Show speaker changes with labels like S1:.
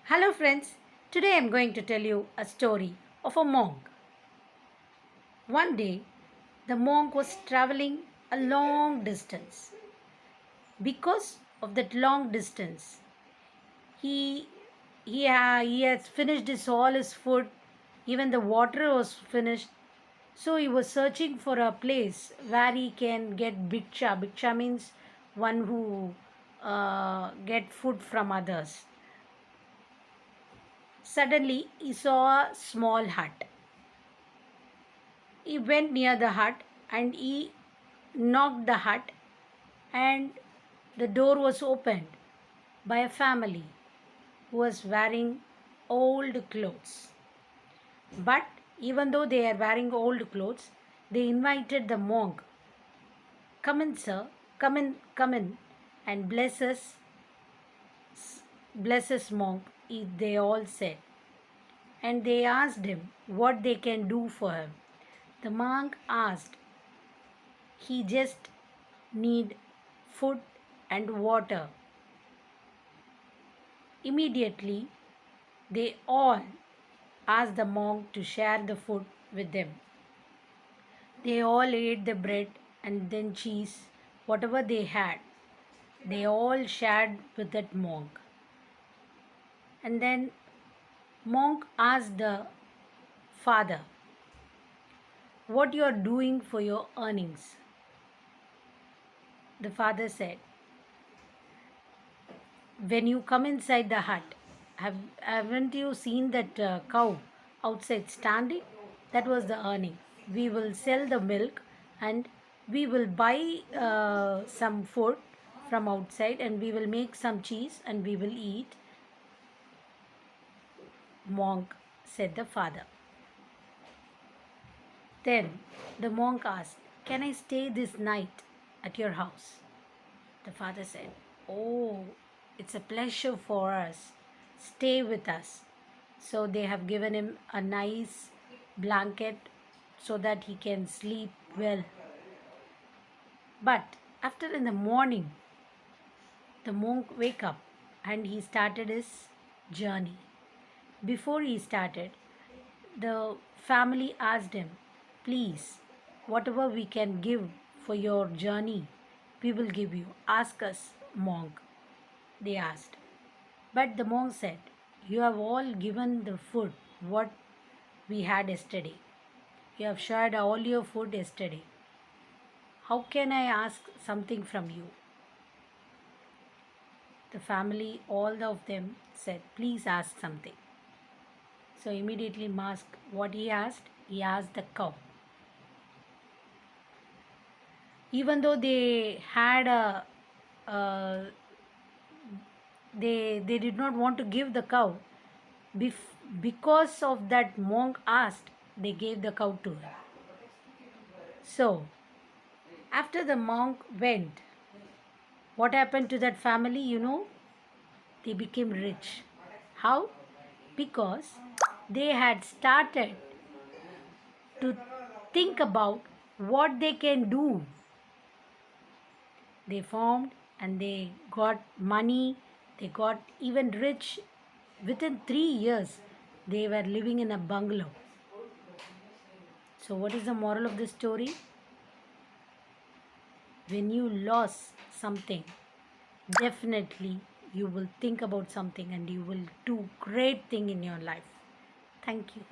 S1: Hello, friends. Today I am going to tell you a story of a monk. One day, the monk was traveling a long distance. Because of that long distance, he he has finished all his food. Even the water was finished. So he was searching for a place where he can get bhiksha. Bhiksha means one who get food from others. Suddenly, he saw a small hut. He went near the hut and he knocked the hut, and the door was opened by a family who was wearing old clothes. But even though they are wearing old clothes, they invited the monk, "Come in, sir, come in, and bless us, monk," they all said. And they asked him what they can do for him. The monk asked, he just need food and water. Immediately, they all asked the monk to share the food with them. They all ate the bread and then cheese, whatever they had. They all shared with that monk. And then monk asked the father, "What you are doing for your earnings?" The father said, "When you come inside the hut, haven't you seen that cow outside standing? That was the earning. We will sell the milk and we will buy some food from outside and we will make some cheese and we will eat." Monk, said the father. Then the monk asked, "Can I stay this night at your house?" The father said, "Oh, it's a pleasure for us. Stay with us." So they have given him a nice blanket so that he can sleep well. But after in the morning, the monk wake up and he started his journey. Before he started, the family asked him, "Please, whatever we can give for your journey, we will give you. Ask us, monk," they asked. But the monk said, "You have all given the food what we had yesterday. You have shared all your food yesterday. How can I ask something from you?" The family, all of them said, "Please ask something." So immediately Mask, what he asked? He asked the cow. Even though they had uh, they did not want to give the cow, because of that monk asked, they gave the cow to him. So after the monk went, what happened to that family? They became rich. How? Because they had started to think about what they can do. They formed and they got money, they got even rich. Within 3 years, they were living in a bungalow. So, what is the moral of the story? When you lost something, definitely you will think about something and you will do great thing in your life. Thank you.